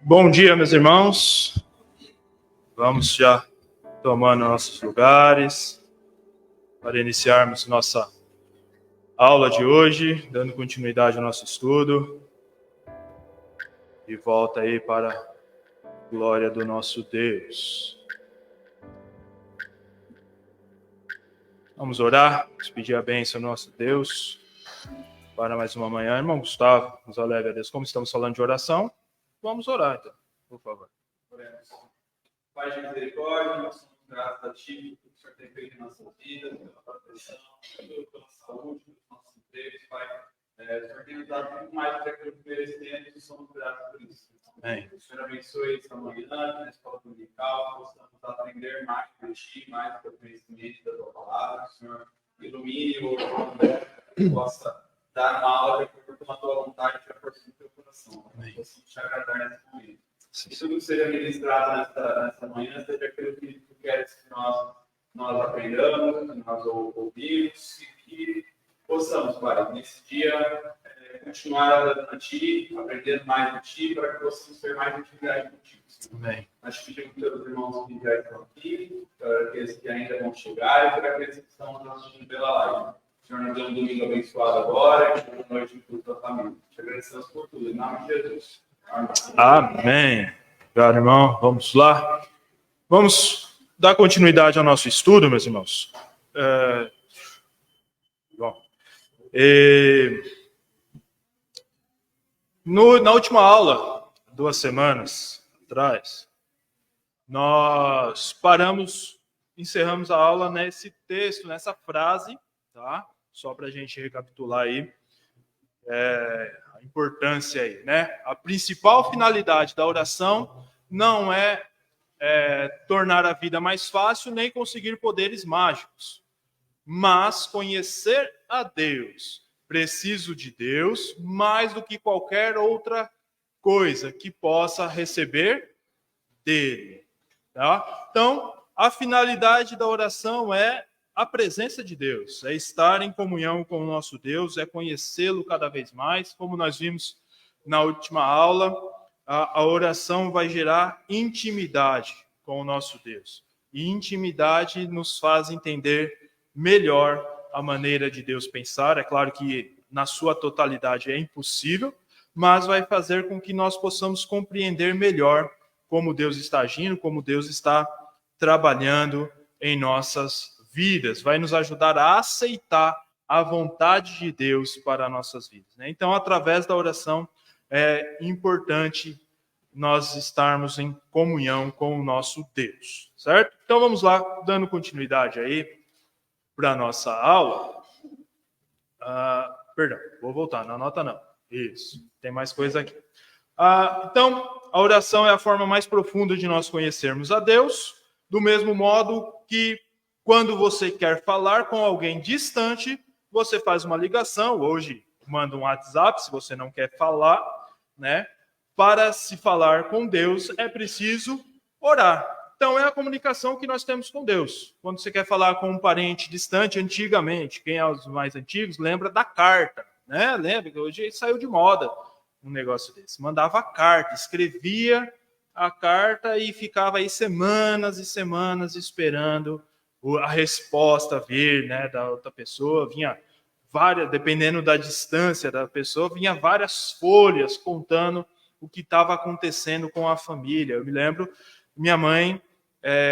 Bom dia, meus irmãos. Vamos já tomando nossos lugares para iniciarmos nossa aula de hoje, dando continuidade ao nosso estudo. E volta aí para a glória do nosso Deus. Vamos orar, vamos pedir a bênção ao nosso Deus para mais uma manhã. Irmão Gustavo, nos aleve a Deus. Como estamos falando de oração, vamos orar então, por favor. Oremos. Pai de misericórdia, nós somos gratos a Ti, por o Senhor tem feito em nossas vidas, pela proteção, pela saúde, pelos nossos empregos, Pai. O Senhor tem nos dado muito mais do que aquilo que merecemos e somos gratos por isso. Amém. O Senhor abençoe essa manhã, na escola dominical, possamos aprender mais de Ti, mais do conhecimento da Tua palavra. Que o Senhor ilumine o André, que possa dar uma aula de acordo com a Tua vontade e a força do Teu coração. Que possamos te agradar nesse momento. Que tudo que seja ministrado nesta manhã seja aquilo que Tu queres que nós aprendamos, que nós ouvimos e que possamos, Pai, nesse dia continuar adorando a Ti, aprendendo mais de Ti, para que possamos ter mais intimidade contigo. Amém. Nós te pedimos pelos irmãos que já estão aqui, para aqueles que ainda vão chegar e para aqueles que estão nos assistindo pela live. Senhor, nos dê um domingo abençoado agora e uma noite de culto à família. Te agradecemos por tudo, em nome de Jesus. Amém. Obrigado, irmão. Vamos lá. Vamos dar continuidade ao nosso estudo, meus irmãos. Na última aula, 2 semanas atrás, nós encerramos a aula nesse texto, nessa frase, tá? Só para a gente recapitular aí a importância aí, né? A principal finalidade da oração não é tornar a vida mais fácil, nem conseguir poderes mágicos, mas conhecer a Deus. Preciso de Deus mais do que qualquer outra coisa que possa receber dele. Tá? Então, a finalidade da oração é a presença de Deus, é estar em comunhão com o nosso Deus, é conhecê-lo cada vez mais. Como nós vimos na última aula, a oração vai gerar intimidade com o nosso Deus. E intimidade nos faz entender melhor a maneira de Deus pensar. É claro que na sua totalidade é impossível, mas vai fazer com que nós possamos compreender melhor como Deus está agindo, como Deus está trabalhando em nossas vidas. Vai nos ajudar a aceitar a vontade de Deus para nossas vidas, né? Então, através da oração, é importante nós estarmos em comunhão com o nosso Deus, certo? Então, vamos lá, dando continuidade aí para a nossa aula. Perdão, vou voltar, não anota não. Isso, tem mais coisa aqui. Então, a oração é a forma mais profunda de nós conhecermos a Deus, do mesmo modo que quando você quer falar com alguém distante, você faz uma ligação, hoje manda um WhatsApp, se você não quer falar, né? Para se falar com Deus, é preciso orar. Então, é a comunicação que nós temos com Deus. Quando você quer falar com um parente distante, antigamente, quem é os mais antigos, lembra da carta, né? Lembra que hoje saiu de moda um negócio desse. Mandava carta, escrevia a carta e ficava aí semanas e semanas esperando a resposta vir, né, da outra pessoa. Vinha várias, dependendo da distância da pessoa, vinha várias folhas contando o que estava acontecendo com a família. Eu me lembro, minha mãe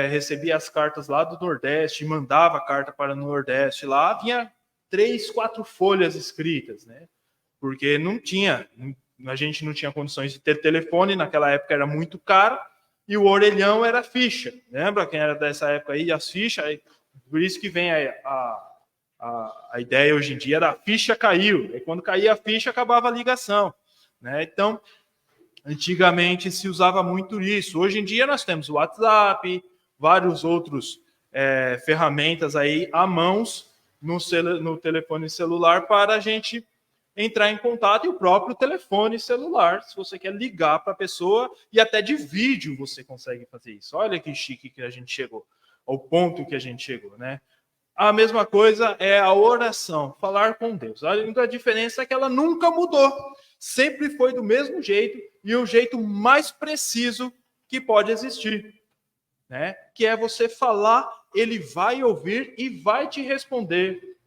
recebia as cartas lá do Nordeste, mandava a carta para o Nordeste. Lá vinha 3, 4 folhas escritas, né? Porque a gente não tinha condições de ter telefone, naquela época era muito caro, e o orelhão era ficha. Lembra quem era dessa época aí? As fichas, por isso que vem a ideia hoje em dia da ficha caiu. E quando caía a ficha, acabava a ligação, né? Então, antigamente se usava muito isso. Hoje em dia nós temos o WhatsApp, vários outros ferramentas aí à mãos no telefone celular para a gente entrar em contato, e o próprio telefone celular, se você quer ligar para a pessoa, e até de vídeo você consegue fazer isso. Olha que chique que a gente chegou, ao ponto que a gente chegou, né? A mesma coisa é a oração, falar com Deus. A única diferença é que ela nunca mudou. Sempre foi do mesmo jeito e o jeito mais preciso que pode existir, né? Que é você falar, ele vai ouvir e vai te responder.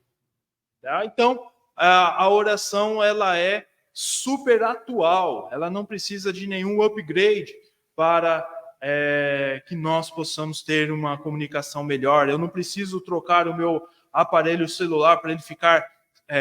Tá? Então, a oração ela é super atual, ela não precisa de nenhum upgrade para que nós possamos ter uma comunicação melhor. Eu não preciso trocar o meu aparelho celular para ele ficar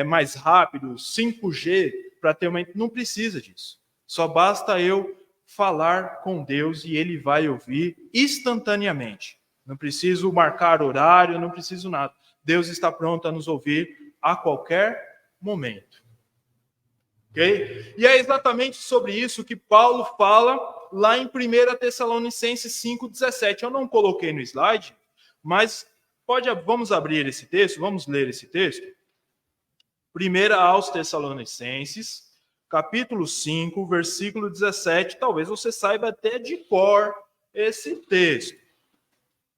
mais rápido, 5G, para ter uma... Não precisa disso. Só basta eu falar com Deus e ele vai ouvir instantaneamente. Não preciso marcar horário, não preciso nada. Deus está pronto a nos ouvir a qualquer momento. Ok? E é exatamente sobre isso que Paulo fala lá em 1 Tessalonicenses 5,17. Eu não coloquei no slide, mas vamos abrir esse texto, vamos ler esse texto. 1 aos Tessalonicenses, capítulo 5, versículo 17. Talvez você saiba até de cor esse texto.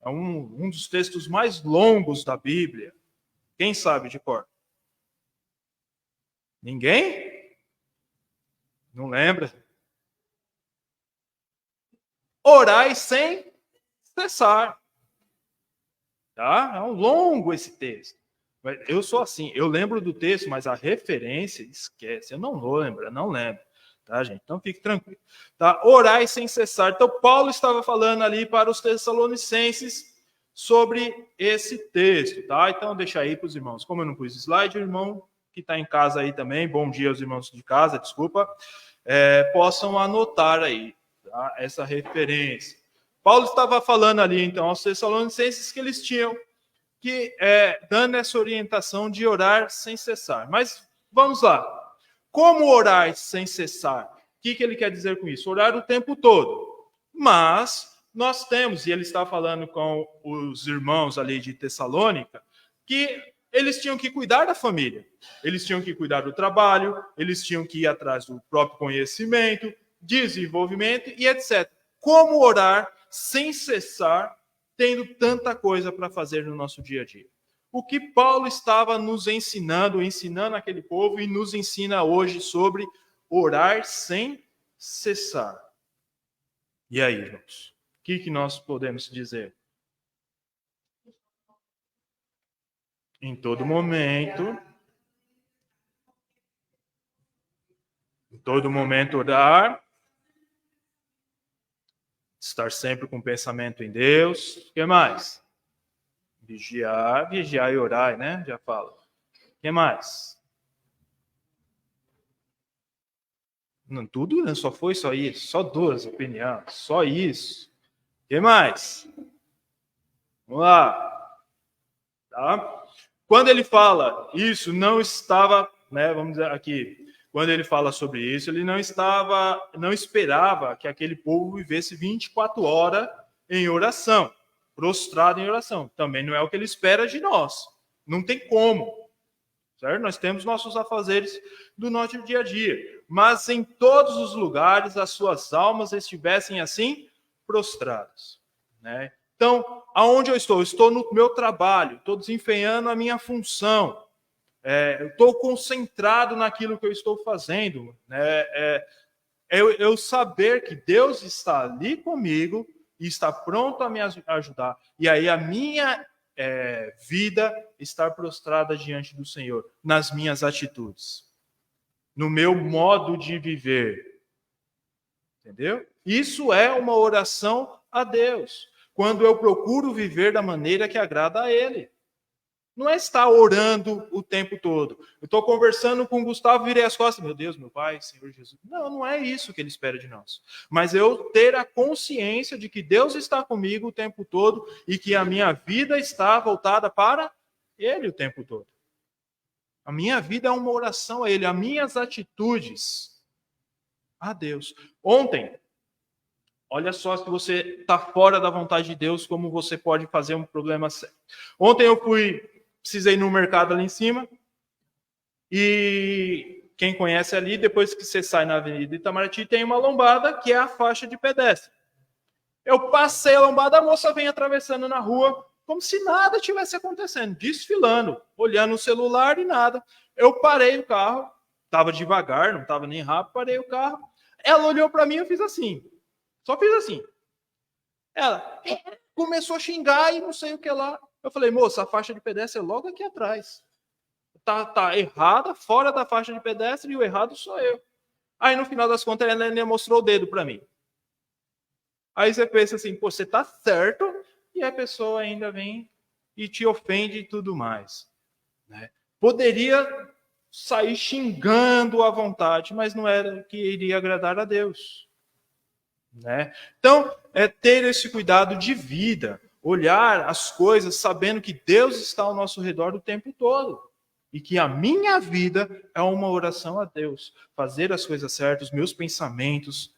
É um dos textos mais longos da Bíblia. Quem sabe de cor? Ninguém? Não lembra? Orai sem cessar. Tá? É um longo esse texto. Eu sou assim, eu lembro do texto, mas a referência, esquece. Eu não vou lembrar, não lembro. Tá, gente? Então fique tranquilo. Tá? Orai sem cessar. Então, Paulo estava falando ali para os Tessalonicenses sobre esse texto. Tá? Então, deixa aí para os irmãos. Como eu não pus slide, o irmão que está em casa aí também, bom dia aos irmãos de casa, desculpa, possam anotar aí, tá? Essa referência. Paulo estava falando ali, então, aos Tessalonicenses que eles tinham que dando essa orientação de orar sem cessar. Mas vamos lá. Como orar sem cessar? O que ele quer dizer com isso? Orar o tempo todo. Mas nós temos, e ele está falando com os irmãos ali de Tessalônica, que eles tinham que cuidar da família, eles tinham que cuidar do trabalho, eles tinham que ir atrás do próprio conhecimento, desenvolvimento e etc. Como orar sem cessar, tendo tanta coisa para fazer no nosso dia a dia? O que Paulo estava nos ensinando aquele povo e nos ensina hoje sobre orar sem cessar. E aí, irmãos? O que nós podemos dizer? Em todo momento orar, estar sempre com o pensamento em Deus. O que mais? Vigiar e orar, né? Já falo. O que mais? Não, tudo, né? Só foi só isso. Só duas opiniões. Só isso. O que mais? Vamos lá. Tá? Quando ele fala isso, não estava, né? Vamos dizer aqui. Quando ele fala sobre isso, ele não esperava que aquele povo vivesse 24 horas em oração, prostrado em oração. Também não é o que ele espera de nós. Não tem como. Certo? Nós temos nossos afazeres do nosso dia a dia. Mas em todos os lugares as suas almas estivessem assim prostradas. Né? Então, aonde eu estou? Eu estou no meu trabalho, estou desempenhando a minha função. Eu estou concentrado naquilo que eu estou fazendo. Eu saber que Deus está ali comigo e está pronto a me ajudar. E aí a minha vida estar prostrada diante do Senhor, nas minhas atitudes, no meu modo de viver. Entendeu? Isso é uma oração a Deus, quando eu procuro viver da maneira que agrada a Ele. Não é estar orando o tempo todo. Eu estou conversando com o Gustavo, virei as costas. Meu Deus, meu Pai, Senhor Jesus. Não, não é isso que ele espera de nós. Mas eu ter a consciência de que Deus está comigo o tempo todo e que a minha vida está voltada para Ele o tempo todo. A minha vida é uma oração a Ele. As minhas atitudes a Deus. Ontem, olha só, se você está fora da vontade de Deus, como você pode fazer um problema sério. Ontem eu precisei ir no mercado ali em cima, e quem conhece ali, depois que você sai na Avenida Itamaraty, tem uma lombada que é a faixa de pedestre. Eu passei a lombada, a moça vem atravessando na rua como se nada tivesse acontecendo, desfilando, olhando o celular e nada. Eu parei o carro, estava devagar, não estava nem rápido, parei o carro. Ela olhou para mim e eu fiz assim. Só fiz assim. Ela começou a xingar e não sei o que lá. Eu falei, moça, a faixa de pedestre é logo aqui atrás. Tá errada, fora da faixa de pedestre, e o errado sou eu. Aí, no final das contas, ela ainda mostrou o dedo para mim. Aí você pensa assim, pô, você tá certo, e a pessoa ainda vem e te ofende e tudo mais. Né? Poderia sair xingando à vontade, mas não era o que iria agradar a Deus. Né? Então, é ter esse cuidado de vida, olhar as coisas sabendo que Deus está ao nosso redor o tempo todo. E que a minha vida é uma oração a Deus. Fazer as coisas certas, os meus pensamentos.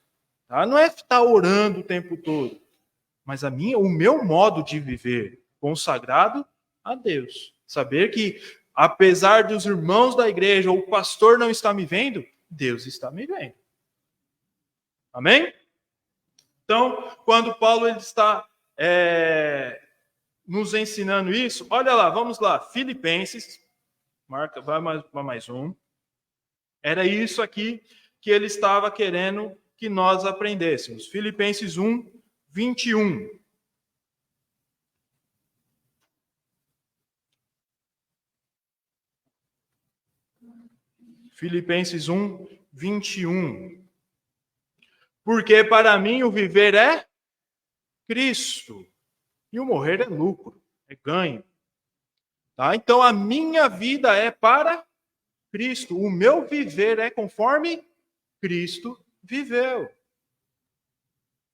Tá? Não é estar orando o tempo todo, mas o meu modo de viver consagrado a Deus. Saber que, apesar dos irmãos da igreja ou o pastor não estar me vendo, Deus está me vendo. Amém? Então, quando Paulo ele está nos ensinando isso, olha lá, vamos lá, Filipenses, marca, vai mais um. Era isso aqui que ele estava querendo que nós aprendêssemos. Filipenses 1, 21. Filipenses 1, 21. Porque para mim o viver é Cristo e o morrer é lucro, é ganho. Tá? Então a minha vida é para Cristo, o meu viver é conforme Cristo viveu.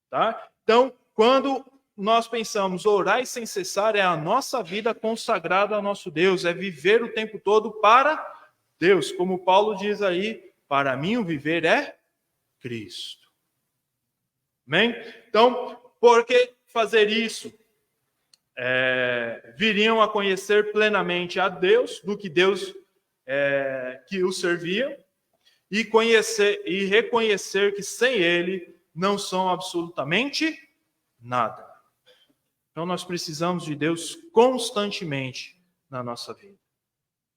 Tá? Então, quando nós pensamos orar e sem cessar, é a nossa vida consagrada ao nosso Deus, é viver o tempo todo para Deus. Como Paulo diz aí, para mim o viver é Cristo. Amém? Então, por que fazer isso? Viriam a conhecer plenamente a Deus, do que Deus que o servia, e reconhecer que sem Ele não são absolutamente nada. Então nós precisamos de Deus constantemente na nossa vida.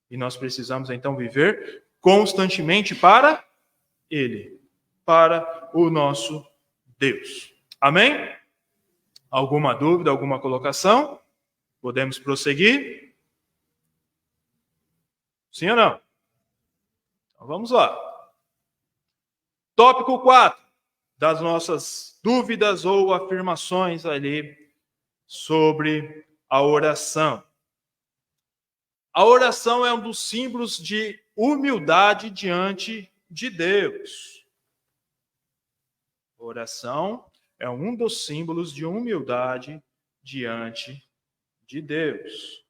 E nós precisamos então viver constantemente para Ele, para o nosso Deus. Amém? Alguma dúvida, alguma colocação? Podemos prosseguir? Sim ou não? Então vamos lá. Tópico 4 das nossas dúvidas ou afirmações ali sobre a oração. A oração é um dos símbolos de humildade diante de Deus. A oração é um dos símbolos de humildade diante de Deus.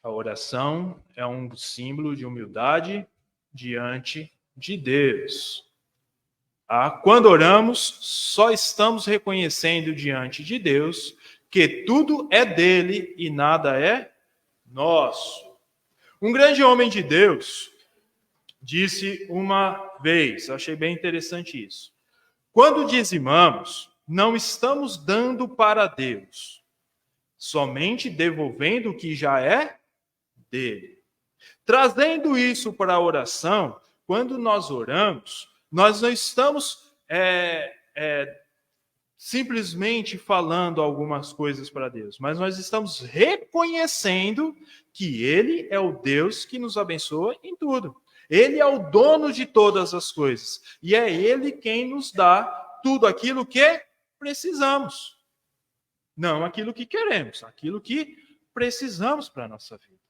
A oração é um símbolo de humildade diante de Deus. Quando oramos, só estamos reconhecendo diante de Deus que tudo é dele e nada é nosso. Um grande homem de Deus disse uma vez, achei bem interessante isso. Quando dizimamos, não estamos dando para Deus, somente devolvendo o que já é dele. Trazendo isso para a oração, quando nós oramos, nós não estamos simplesmente falando algumas coisas para Deus, mas nós estamos reconhecendo que Ele é o Deus que nos abençoa em tudo. Ele é o dono de todas as coisas. E é Ele quem nos dá tudo aquilo que precisamos. Não aquilo que queremos, aquilo que precisamos para a nossa vida.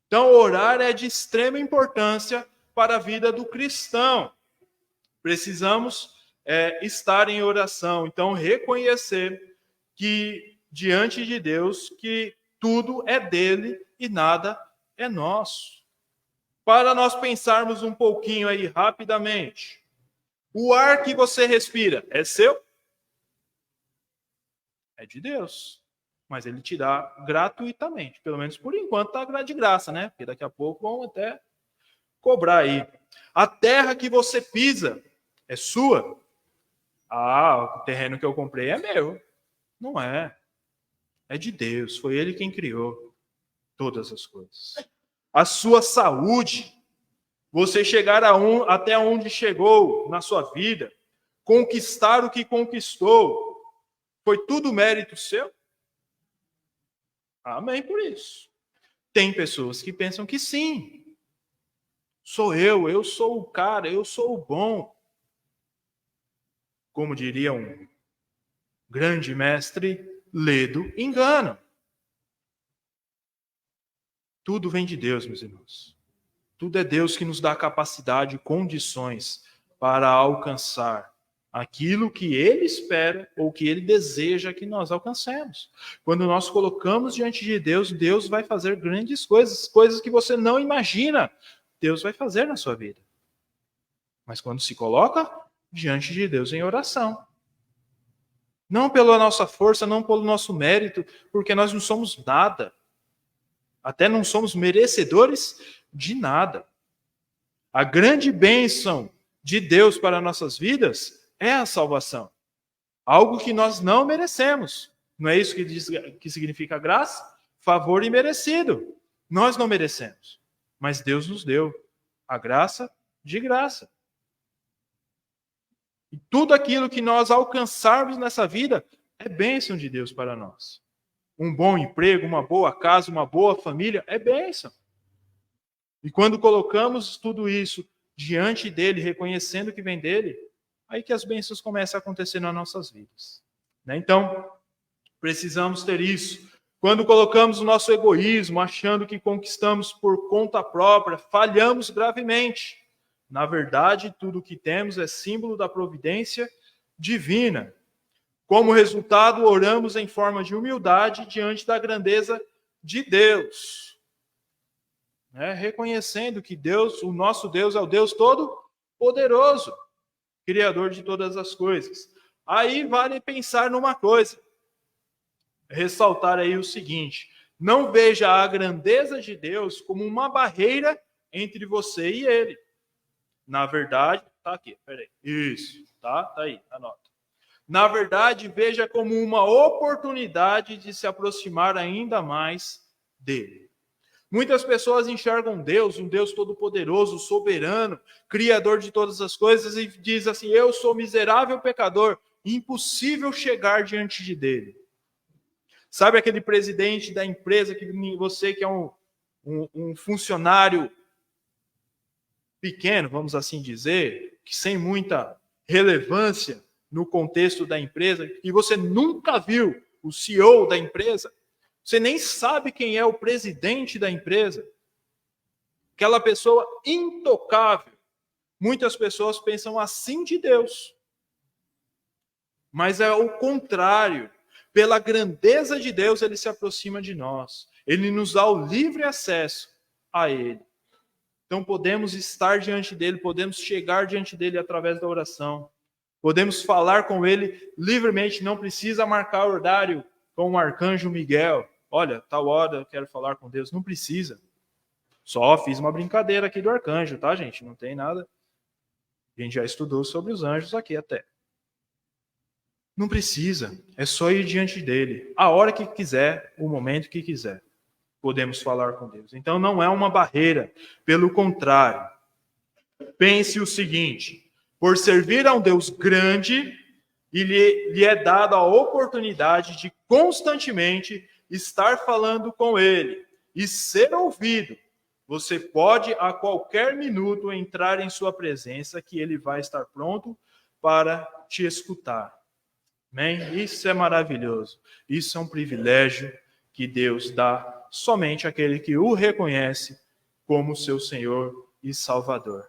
Então, orar é de extrema importância para a vida do cristão. Precisamos estar em oração. Então, reconhecer que, diante de Deus, que tudo é dele e nada é nosso. Para nós pensarmos um pouquinho aí, rapidamente. O ar que você respira é seu? É de Deus. mas ele te dá gratuitamente. Pelo menos por enquanto está de graça, né? Porque daqui a pouco vão até cobrar aí. A terra que você pisa é sua? Ah, o terreno que eu comprei é meu. Não é. É de Deus. Foi Ele quem criou todas as coisas. A sua saúde, você chegar até onde chegou na sua vida, conquistar o que conquistou, foi tudo mérito seu? Amém por isso. Tem pessoas que pensam que sim. Sou eu sou o cara, eu sou o bom. Como diria um grande mestre, ledo engano. Tudo vem de Deus, meus irmãos. Tudo é Deus que nos dá capacidade e condições para alcançar aquilo que Ele espera ou que Ele deseja que nós alcancemos. Quando nós colocamos diante de Deus, Deus vai fazer grandes coisas, coisas que você não imagina. Deus vai fazer na sua vida. Mas quando se coloca diante de Deus em oração. Não pela nossa força, não pelo nosso mérito, porque nós não somos nada. Até não somos merecedores de nada. A grande bênção de Deus para nossas vidas é a salvação. Algo que nós não merecemos. Não é isso que significa graça? Favor imerecido. Nós não merecemos. Mas Deus nos deu a graça de graça. E tudo aquilo que nós alcançarmos nessa vida é bênção de Deus para nós. Um bom emprego, uma boa casa, uma boa família é bênção. E quando colocamos tudo isso diante dele, reconhecendo que vem dele, aí que as bênçãos começam a acontecer nas nossas vidas. Então, precisamos ter isso. Quando colocamos o nosso egoísmo, achando que conquistamos por conta própria, falhamos gravemente. Na verdade, tudo o que temos é símbolo da providência divina. Como resultado, oramos em forma de humildade diante da grandeza de Deus. Reconhecendo que Deus, o nosso Deus, é o Deus todo-poderoso, Criador de todas as coisas. Aí vale pensar numa coisa. Ressaltar aí o seguinte. Não veja a grandeza de Deus como uma barreira entre você e Ele. Na verdade, tá aqui, peraí. Isso, tá aí, anota. Na verdade, veja como uma oportunidade de se aproximar ainda mais dele. Muitas pessoas enxergam Deus, um Deus todo-poderoso, soberano, criador de todas as coisas, e diz assim: eu sou miserável pecador, impossível chegar diante dele. Sabe aquele presidente da empresa, que você que é um funcionário pequeno, vamos assim dizer, que sem muita relevância no contexto da empresa, e você nunca viu o CEO da empresa, você nem sabe quem é o presidente da empresa, aquela pessoa intocável. Muitas pessoas pensam assim de Deus, mas é o contrário. Pela grandeza de Deus, ele se aproxima de nós, ele nos dá o livre acesso a ele. Então podemos estar diante dele, podemos chegar diante dele através da oração. Podemos falar com ele livremente, não precisa marcar horário com o arcanjo Miguel. Olha, tal hora eu quero falar com Deus. Não precisa. Só fiz uma brincadeira aqui do arcanjo, tá, gente? Não tem nada. A gente já estudou sobre os anjos aqui até. Não precisa. É só ir diante dele. A hora que quiser, o momento que quiser. Podemos falar com Deus. Então não é uma barreira. Pelo contrário. Pense o seguinte. Por servir a um Deus grande, lhe é dada a oportunidade de constantemente estar falando com ele e ser ouvido. Você pode a qualquer minuto entrar em sua presença, que ele vai estar pronto para te escutar. Amém? Isso é maravilhoso. Isso é um privilégio que Deus dá somente àquele que o reconhece como seu Senhor e Salvador.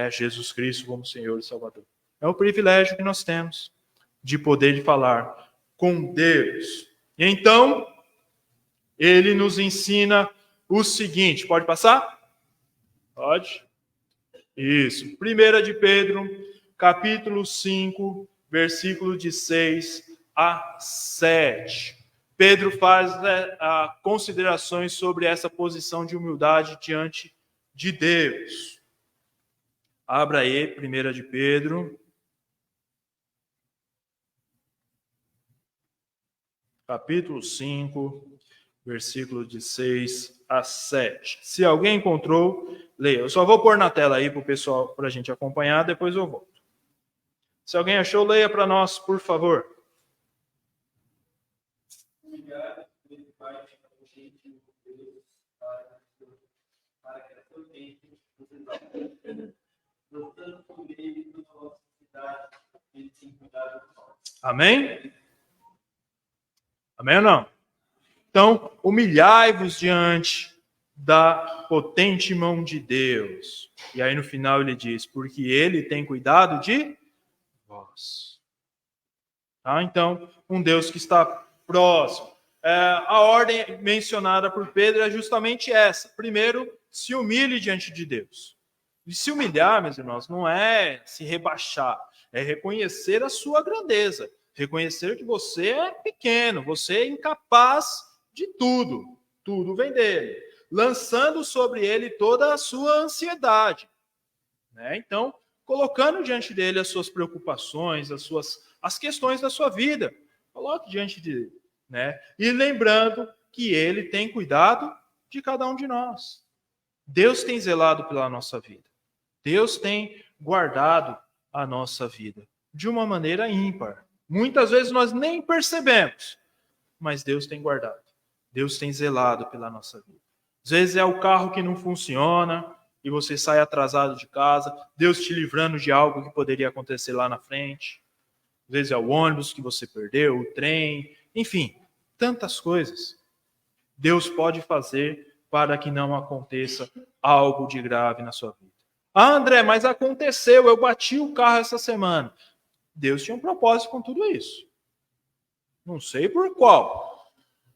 Jesus Cristo como Senhor e Salvador. É o privilégio que nós temos de poder falar com Deus. E então, ele nos ensina o seguinte. Pode passar? Pode. Isso. 1 de Pedro, capítulo 5, versículo de 6 a 7. Pedro faz considerações sobre essa posição de humildade diante de Deus. Abra aí, 1 de Pedro. Capítulo 5, versículo de 6 a 7. Se alguém encontrou, leia. Eu só vou pôr na tela aí para o pessoal, para a gente acompanhar, depois eu volto. Se alguém achou, leia para nós, por favor. Amém? Amém ou não? Então, humilhai-vos diante da potente mão de Deus. E aí no final ele diz, porque ele tem cuidado de vós. Tá? Então, um Deus que está próximo. A ordem mencionada por Pedro é justamente essa. Primeiro, se humilhe diante de Deus. E se humilhar, meus irmãos, não é se rebaixar, é reconhecer a sua grandeza. Reconhecer que você é pequeno, você é incapaz de tudo. Tudo vem dele. Lançando sobre ele toda a sua ansiedade. Né? Então, colocando diante dele as suas preocupações, as questões da sua vida. Coloque diante dele. Né? E lembrando que ele tem cuidado de cada um de nós. Deus tem zelado pela nossa vida. Deus tem guardado a nossa vida de uma maneira ímpar. Muitas vezes nós nem percebemos, mas Deus tem guardado. Deus tem zelado pela nossa vida. Às vezes é o carro que não funciona e você sai atrasado de casa, Deus te livrando de algo que poderia acontecer lá na frente. Às vezes é o ônibus que você perdeu, o trem, enfim, tantas coisas. Deus pode fazer para que não aconteça algo de grave na sua vida. Ah, André, mas aconteceu, eu bati o carro essa semana. Deus tinha um propósito com tudo isso. Não sei por qual,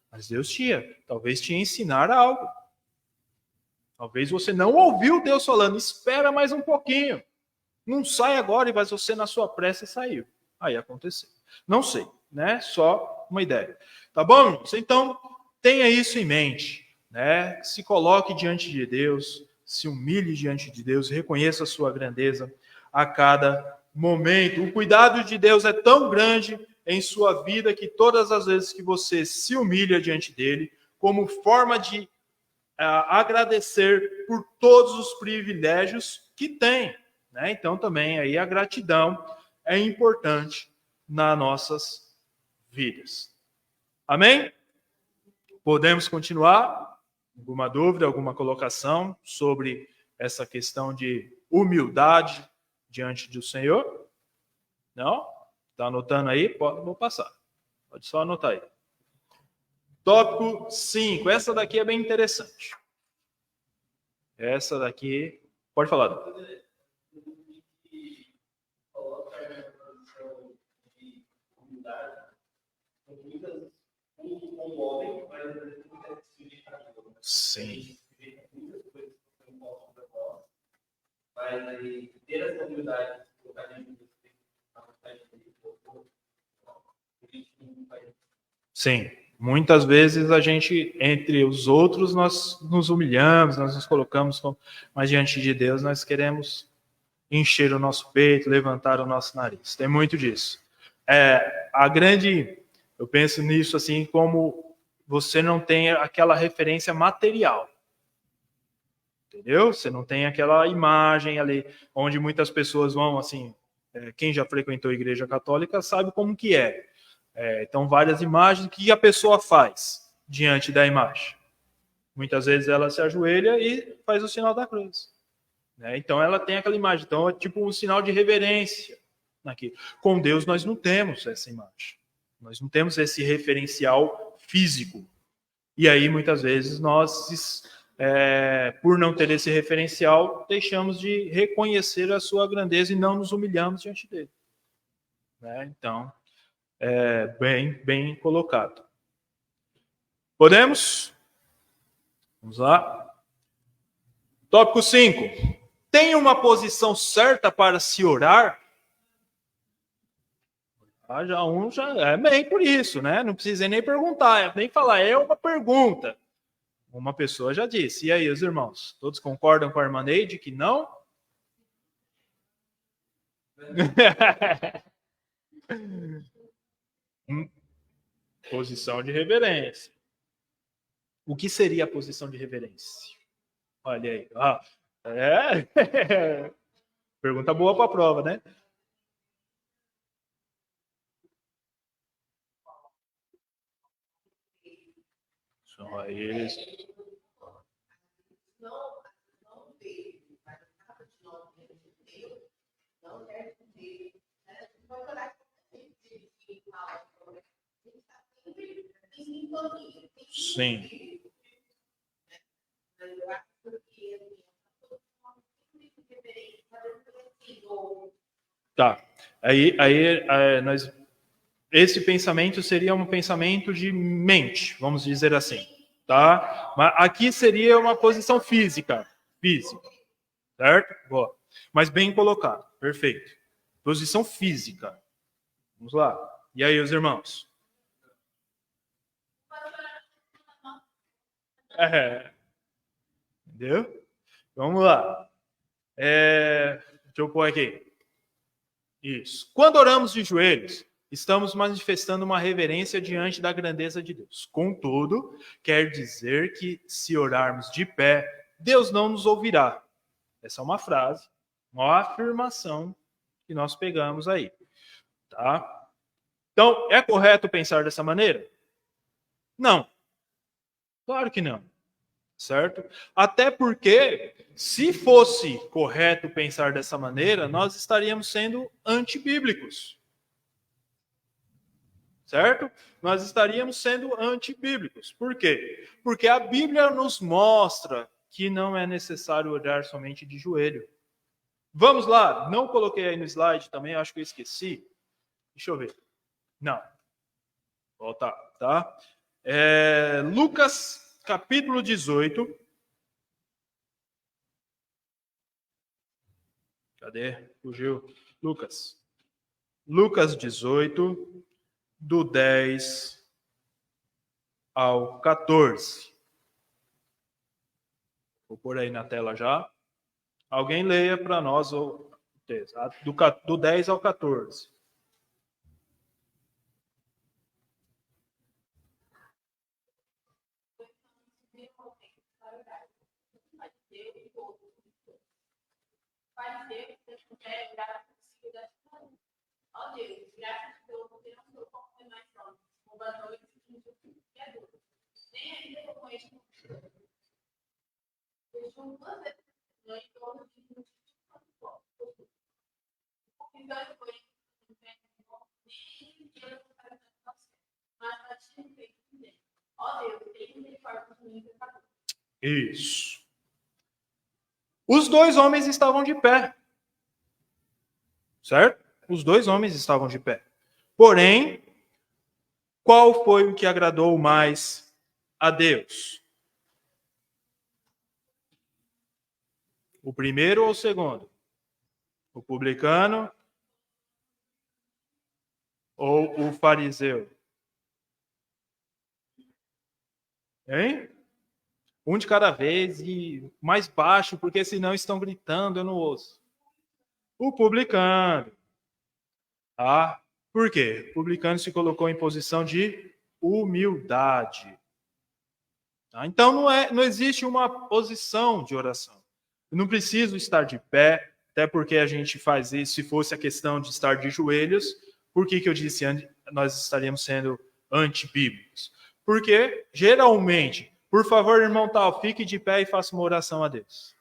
mas Deus tinha. Talvez te ensinar algo. Talvez você não ouviu Deus falando, espera mais um pouquinho. Não sai agora, mas você na sua pressa saiu. Aí aconteceu. Não sei, né? Só uma ideia. Tá bom? Então, tenha isso em mente, né? Se coloque diante de Deus, se humilhe diante de Deus, reconheça a sua grandeza a cada momento. O cuidado de Deus é tão grande em sua vida que todas as vezes que você se humilha diante dele, como forma de agradecer por todos os privilégios que tem. Né? Então, também aí a gratidão é importante nas nossas vidas. Amém? Podemos continuar? Alguma dúvida, alguma colocação sobre essa questão de humildade diante do Senhor? Não? Está anotando aí? Vou passar. Pode só anotar aí. Tópico 5. Essa daqui é bem interessante. Essa daqui... Pode falar, doutor. Sim. Sim. Muitas vezes a gente, entre os outros, nós nos humilhamos, nós nos colocamos, mas diante de Deus nós queremos encher o nosso peito, levantar o nosso nariz. Tem muito disso. Eu penso nisso assim, como você não tem aquela referência material. Entendeu? Você não tem aquela imagem ali, onde muitas pessoas vão, assim, quem já frequentou a igreja católica sabe como que é. Então, várias imagens, o que a pessoa faz diante da imagem? Muitas vezes ela se ajoelha e faz o sinal da cruz. Né? Então, ela tem aquela imagem. Então, é tipo um sinal de reverência. Aqui. Com Deus, nós não temos essa imagem. Nós não temos esse referencial físico. E aí, muitas vezes, nós, por não ter esse referencial, deixamos de reconhecer a sua grandeza e não nos humilhamos diante dele. Né? Então, bem colocado. Podemos? Vamos lá. Tópico 5. Tem uma posição certa para se orar? Já é bem por isso, né? Não precisa nem perguntar, nem falar, é uma pergunta. Uma pessoa já disse. E aí, os irmãos? Todos concordam com a irmã Neide que não? Posição de reverência. O que seria a posição de reverência? Olha aí. Pergunta boa para a prova, né? Só eles. Sim. Tá. Aí esse pensamento seria um pensamento de mente, vamos dizer assim, tá? Mas aqui seria uma posição física, certo? Boa. Mas bem colocado, perfeito. Posição física. Vamos lá. E aí, os irmãos? Entendeu? Vamos lá. Deixa eu pôr aqui. Isso. Quando oramos de joelhos, estamos manifestando uma reverência diante da grandeza de Deus. Contudo, quer dizer que se orarmos de pé, Deus não nos ouvirá. Essa é uma frase, uma afirmação que nós pegamos aí. Tá? Então, é correto pensar dessa maneira? Não. Claro que não. Certo? Até porque, se fosse correto pensar dessa maneira, nós estaríamos sendo antibíblicos. Certo? Nós estaríamos sendo antibíblicos. Por quê? Porque a Bíblia nos mostra que não é necessário orar somente de joelho. Vamos lá, não coloquei aí no slide também, acho que eu esqueci. Deixa eu ver. Não. Voltar, tá? Lucas, capítulo 18. Cadê? Fugiu. Lucas. Lucas 18, do 10 ao 14. Vou pôr aí na tela já. Alguém leia para nós o texto, do 10 ao 14. Ó Deus, graças a Deus, porque não sou como demais homens, roubadores e injustiçadores. Nem ainda reconheço vejam duas vezes no entorno de injustiçadores. Então, eu vou nem quero ficar tanto você, mas para te entender. Ó Deus, tem misericórdia de mim, pecador. Isso. Os dois homens estavam de pé. Certo? Os dois homens estavam de pé. Porém, qual foi o que agradou mais a Deus? O primeiro ou o segundo? O publicano ou o fariseu? Hein? Um de cada vez e mais baixo, porque senão estão gritando, eu não ouço. O publicano. Tá? Por quê? O publicano se colocou em posição de humildade. Tá? Então não existe uma posição de oração. Eu não preciso estar de pé, até porque a gente faz isso, se fosse a questão de estar de joelhos, por que eu disse nós estaríamos sendo antibíblicos? Porque, geralmente, por favor, irmão tal, fique de pé e faça uma oração a Deus.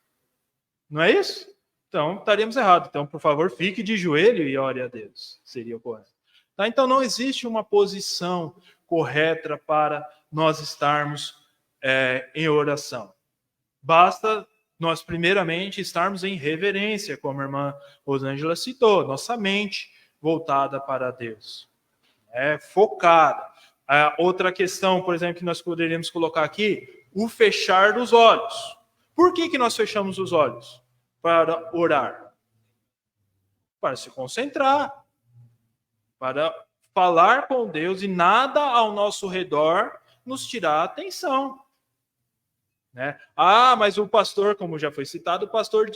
Não é isso? Então, estaríamos errados. Então, por favor, fique de joelho e ore a Deus. Seria o correto. Tá? Então, não existe uma posição correta para nós estarmos em oração. Basta nós, primeiramente, estarmos em reverência, como a irmã Rosângela citou, nossa mente voltada para Deus. Focada. Outra questão, por exemplo, que nós poderíamos colocar aqui, o fechar dos olhos. Por que nós fechamos os olhos? Para orar. Para se concentrar. Para falar com Deus e nada ao nosso redor nos tirar a atenção. Né? Ah, mas o pastor, como já foi citado, o pastor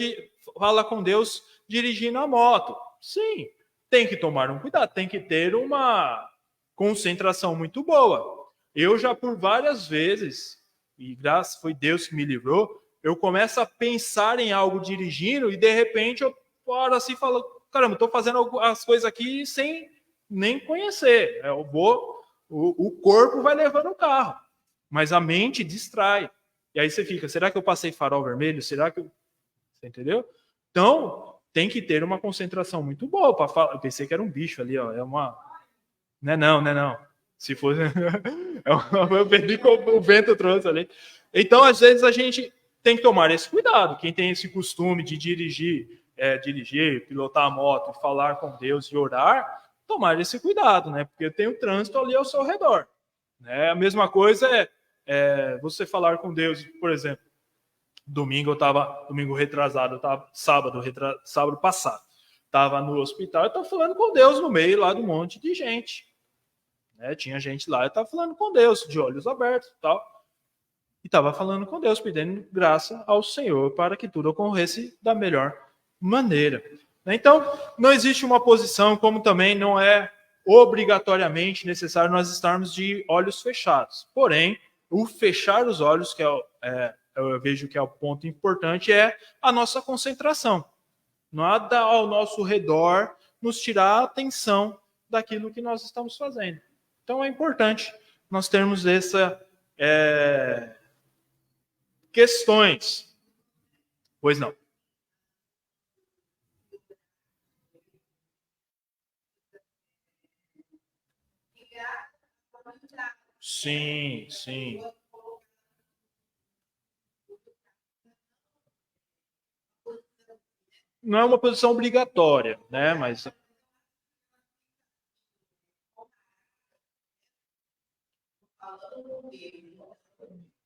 fala com Deus dirigindo a moto. Sim, tem que tomar um cuidado, tem que ter uma concentração muito boa. Eu já por várias vezes, e graças foi Deus que me livrou, eu começo a pensar em algo dirigindo e de repente eu paro assim e falo, caramba, estou fazendo as coisas aqui sem nem conhecer. Eu vou, o corpo vai levando o carro, mas a mente distrai. E aí você fica, será que eu passei farol vermelho? Será que eu... Você entendeu? Então, tem que ter uma concentração muito boa para falar. Eu pensei que era um bicho ali, ó. É uma... Não é não. Se fosse... Eu perdi que o vento trouxe ali. Então, às vezes, a gente tem que tomar esse cuidado. Quem tem esse costume de dirigir, pilotar a moto, falar com Deus e orar, tomar esse cuidado, né? Porque tem o trânsito ali ao seu redor. Né? A mesma coisa você falar com Deus, por exemplo, domingo retrasado, sábado passado, estava no hospital e estava falando com Deus no meio lá de um monte de gente. Né? Tinha gente lá e estava falando com Deus, de olhos abertos e tal. E estava falando com Deus, pedindo graça ao Senhor para que tudo ocorresse da melhor maneira. Então, não existe uma posição, como também não é obrigatoriamente necessário nós estarmos de olhos fechados. Porém, o fechar os olhos, que eu vejo que é o ponto importante, é a nossa concentração. Nada ao nosso redor nos tirar a atenção daquilo que nós estamos fazendo. Então, é importante nós termos essa questões. Pois não. Sim, sim. Não é uma posição obrigatória, né? Mas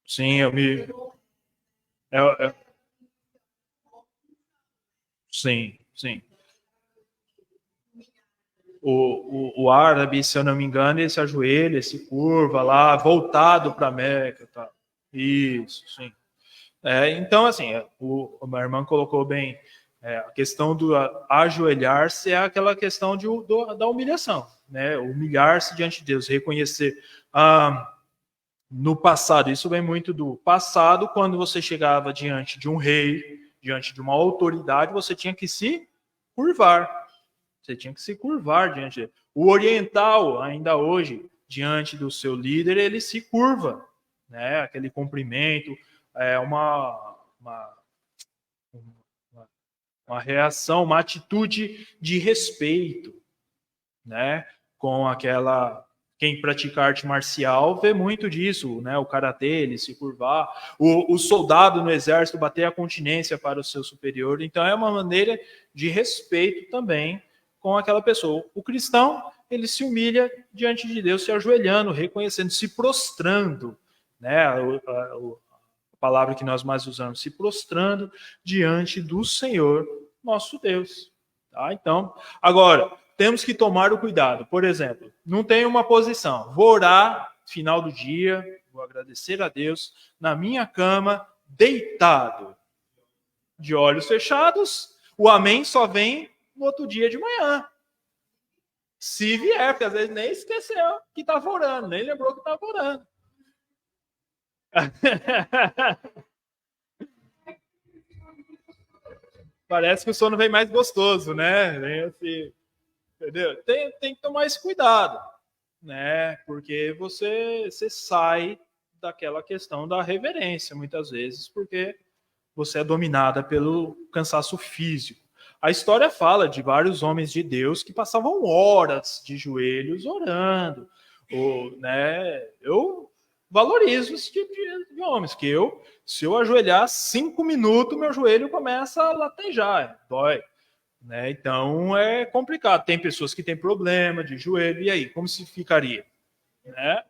sim, sim, sim. O árabe, se eu não me engano, ele se ajoelha, se curva lá, voltado para a Meca. Tá? Isso, sim. Então, assim, o meu irmão colocou bem, a questão do ajoelhar-se é aquela questão da humilhação, né? Humilhar-se diante de Deus, reconhecer no passado, isso vem muito do passado, quando você chegava diante de um rei, diante de uma autoridade, você tinha que se curvar. Você tinha que se curvar diante dele. O oriental, ainda hoje, diante do seu líder, ele se curva, né? Aquele cumprimento, uma reação, uma atitude de respeito, né? Com aquela... Quem pratica arte marcial vê muito disso, né? O karatê, ele se curvar, o soldado no exército bater a continência para o seu superior. Então, é uma maneira de respeito também com aquela pessoa. O cristão, ele se humilha diante de Deus, se ajoelhando, reconhecendo, se prostrando, né? A palavra que nós mais usamos, se prostrando diante do Senhor, nosso Deus. Tá? Então, agora, temos que tomar o cuidado. Por exemplo, não tem uma posição. Vou orar, final do dia, vou agradecer a Deus, na minha cama, deitado, de olhos fechados, o amém só vem no outro dia de manhã. Se vier, porque às vezes nem esqueceu que estava orando, nem lembrou que estava orando. Parece que o sono vem mais gostoso, né? Vem assim, entendeu? Tem que tomar esse cuidado, né? Porque você sai daquela questão da reverência, muitas vezes, porque você é dominada pelo cansaço físico. A história fala de vários homens de Deus que passavam horas de joelhos orando. Né? Eu valorizo esse tipo de homens, que se eu ajoelhar 5 minutos, meu joelho começa a latejar, dói. Né? Então é complicado. Tem pessoas que têm problema de joelho, e aí, como se ficaria? Né?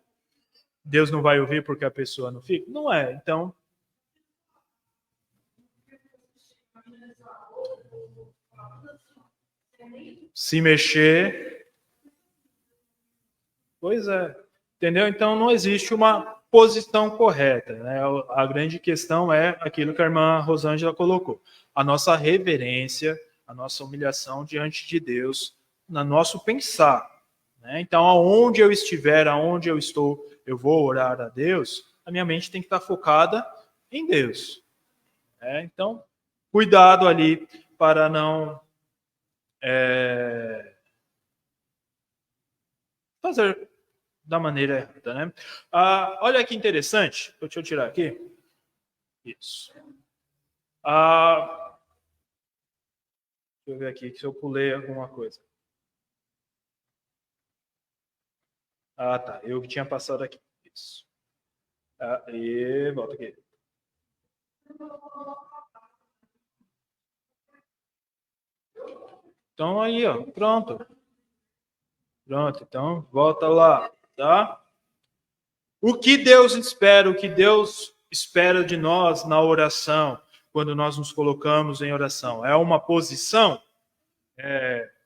Deus não vai ouvir porque a pessoa não fica? Não é. Então, se mexer, Pois é. Entendeu? Então não existe uma posição correta, né? A grande questão é aquilo que a irmã Rosângela colocou. A nossa reverência, a nossa humilhação diante de Deus, no nosso pensar. Né? Então, aonde eu estiver, aonde eu estou, eu vou orar a Deus, a minha mente tem que estar focada em Deus. Então, cuidado ali para não fazer da maneira errada, né? Olha que interessante. Deixa eu tirar aqui. Isso. Deixa eu ver aqui se eu pulei alguma coisa. Tá. Eu que tinha passado aqui. Isso. E volta aqui. Então aí, ó, pronto. Pronto, então volta lá, tá? O que Deus espera de nós na oração, quando nós nos colocamos em oração? É uma posição?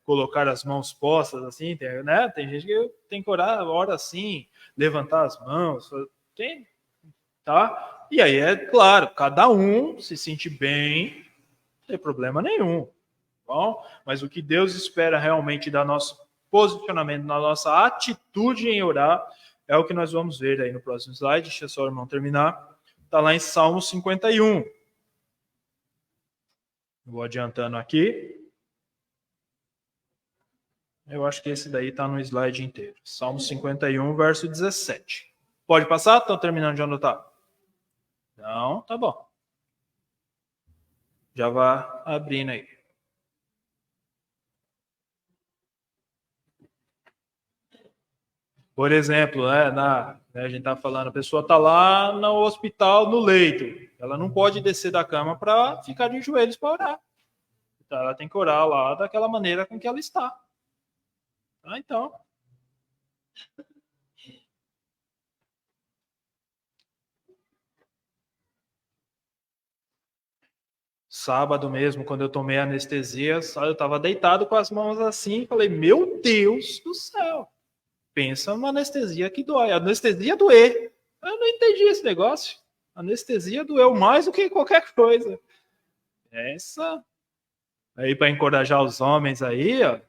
Colocar as mãos postas assim, né? Tem gente que tem que orar, ora assim, levantar as mãos, tem, tá? E aí é claro, cada um se sente bem, não tem problema nenhum, bom? Mas o que Deus espera realmente da nosso posicionamento, na nossa atitude em orar, é o que nós vamos ver aí no próximo slide. Deixa só o irmão terminar. Está lá em Salmo 51. Vou adiantando aqui. Eu acho que esse daí está no slide inteiro. Salmo 51, verso 17. Pode passar? Estou terminando de anotar. Não, tá bom. Já vai abrindo aí. Por exemplo, a gente está falando, a pessoa está lá no hospital, no leito. Ela não pode descer da cama para ficar de joelhos para orar. Então, ela tem que orar lá daquela maneira com que ela está. Então. Sábado mesmo, quando eu tomei anestesia, eu estava deitado com as mãos assim e falei, meu Deus do céu. Pensa numa anestesia que dói. Anestesia doer. Eu não entendi esse negócio. Anestesia doeu mais do que qualquer coisa. Essa. Aí, para encorajar os homens aí, ó,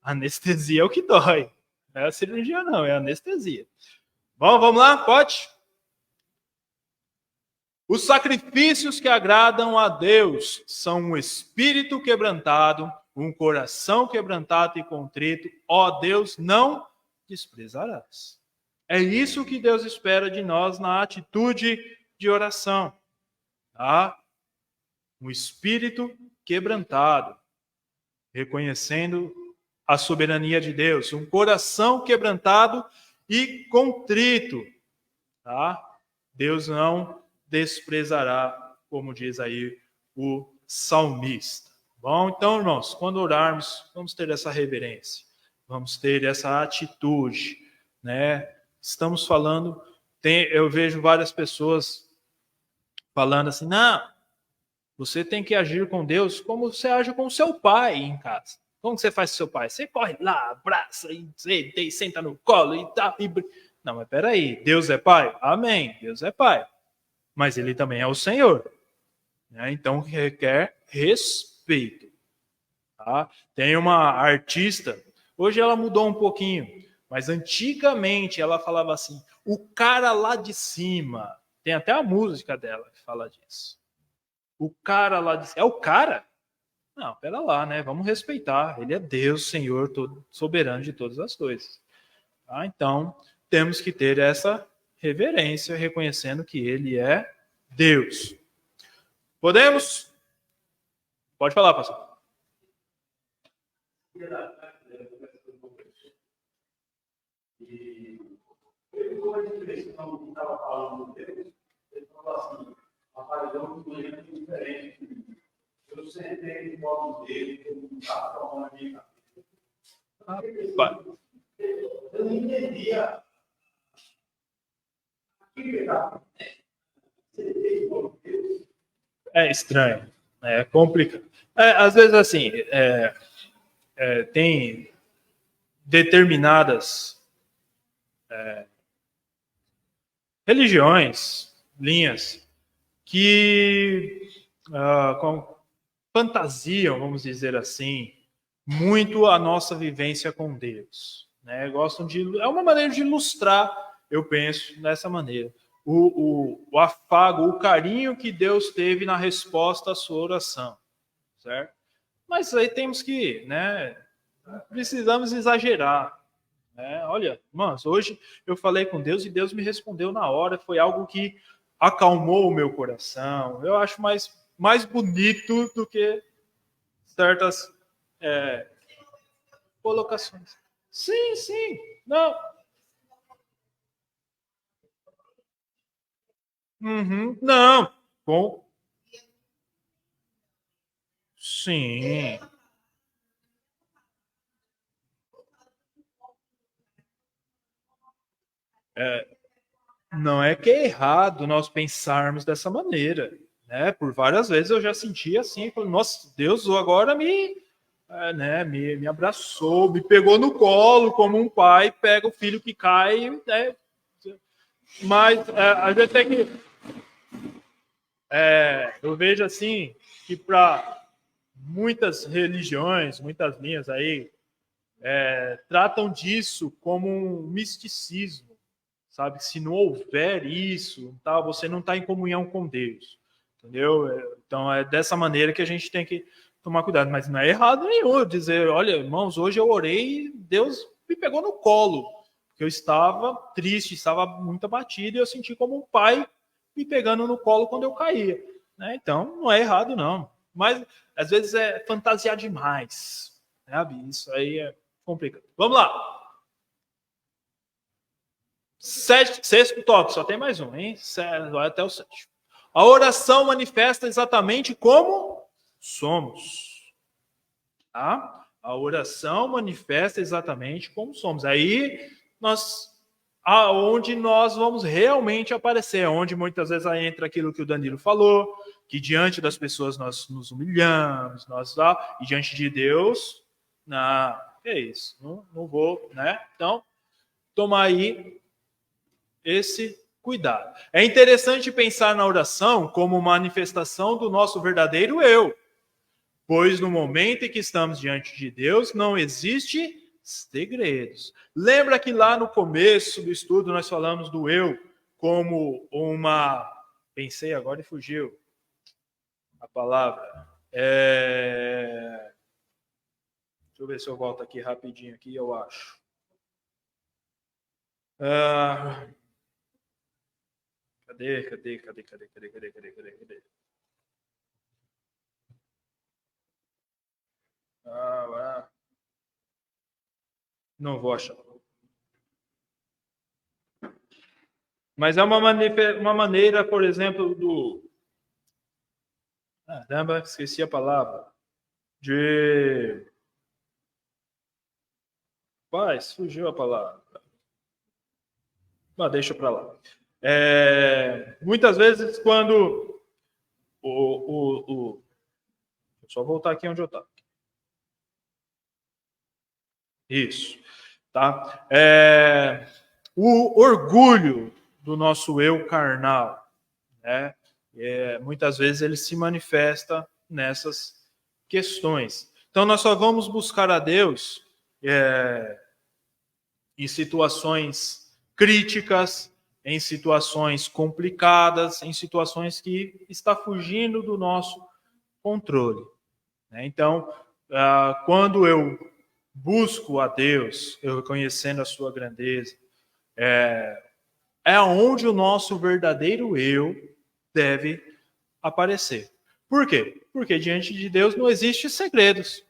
anestesia é o que dói. Não é a cirurgia, não, é a anestesia. Bom, vamos lá? Pode? Os sacrifícios que agradam a Deus são um espírito quebrantado, um coração quebrantado e contrito. Ó Deus, não desprezarás. É isso que Deus espera de nós na atitude de oração. Tá? Um espírito quebrantado, reconhecendo a soberania de Deus. Um coração quebrantado e contrito. Tá? Deus não desprezará, como diz aí o salmista. Bom, então, irmãos, quando orarmos, vamos ter essa reverência. Vamos ter essa atitude, né? Estamos falando, eu vejo várias pessoas falando assim, não, você tem que agir com Deus como você age com seu pai em casa. Como você faz com seu pai? Você corre lá, abraça, e senta no colo e tal. Não, mas peraí, Deus é pai? Amém, Deus é pai. Mas ele também é o Senhor. Né? Então requer respeito. Tá? Tem uma artista, hoje ela mudou um pouquinho, mas antigamente ela falava assim, o cara lá de cima, tem até a música dela que fala disso. O cara lá de cima, é o cara? Não, pera lá, né? Vamos respeitar. Ele é Deus, Senhor, todo, soberano de todas as coisas. Tá? Então, temos que ter essa reverência, reconhecendo que ele é Deus. Podemos? Pode falar, pastor. E eu estava falando dele, ele falou assim, rapaz, eu não conheço diferente. Eu sentei no colo dele, eu não estava falando a minha cabeça. Eu não entendia. É estranho, é complicado. Às vezes, assim, tem determinadas religiões, linhas, que fantasiam, vamos dizer assim, muito a nossa vivência com Deus. Né? Gostam é uma maneira de ilustrar, eu penso, dessa maneira. O afago, o carinho que Deus teve na resposta à sua oração. Certo? Mas aí temos que, né, precisamos exagerar. Né? Olha, irmãos, hoje eu falei com Deus e Deus me respondeu na hora. Foi algo que acalmou o meu coração. Eu acho mais bonito do que certas colocações. Sim, sim. Não. Uhum. Não. Bom. Sim. Não é que é errado nós pensarmos dessa maneira. Né? Por várias vezes eu já senti assim, nossa, Deus agora me abraçou, me pegou no colo como um pai pega o filho que cai, né? Mas a gente tem que eu vejo assim que para muitas religiões, muitas linhas aí tratam disso como um misticismo, sabe? Se não houver isso, tá, você não está em comunhão com Deus, entendeu? Então é dessa maneira que a gente tem que tomar cuidado, mas não é errado nenhum dizer, olha, irmãos, hoje eu orei, Deus me pegou no colo, porque eu estava triste, estava muito abatido e eu senti como um pai me pegando no colo quando eu caía, né? Então não é errado não, mas às vezes é fantasiar demais, sabe? Isso aí é complicado. Vamos lá. Sexto tópico, só tem mais um, hein? Vai até o 7. A oração manifesta exatamente como somos. Tá? A oração manifesta exatamente como somos. Aí aonde nós vamos realmente aparecer, onde muitas vezes entra aquilo que o Danilo falou, que diante das pessoas nós nos humilhamos, e diante de Deus, é isso, não vou, né? Então, tomar aí esse cuidado. É interessante pensar na oração como manifestação do nosso verdadeiro eu, pois no momento em que estamos diante de Deus não existe segredos. Lembra que lá no começo do estudo nós falamos do eu como uma... Pensei agora e fugiu a palavra. Deixa eu ver se eu volto aqui rapidinho aqui, eu acho. Cadê? Não vou achar. Mas é uma maneira, por exemplo, do... Caramba, esqueci a palavra. Fugiu a palavra. Mas deixa para lá. Muitas vezes, quando Deixa eu só voltar aqui onde eu estava. Isso. Tá? O orgulho do nosso eu carnal, né? Muitas vezes ele se manifesta nessas questões. Então, nós só vamos buscar a Deus em situações críticas, em situações complicadas, em situações que está fugindo do nosso controle. Então, quando eu busco a Deus, eu reconhecendo a sua grandeza, é onde o nosso verdadeiro eu deve aparecer. Por quê? Porque diante de Deus não existe segredos.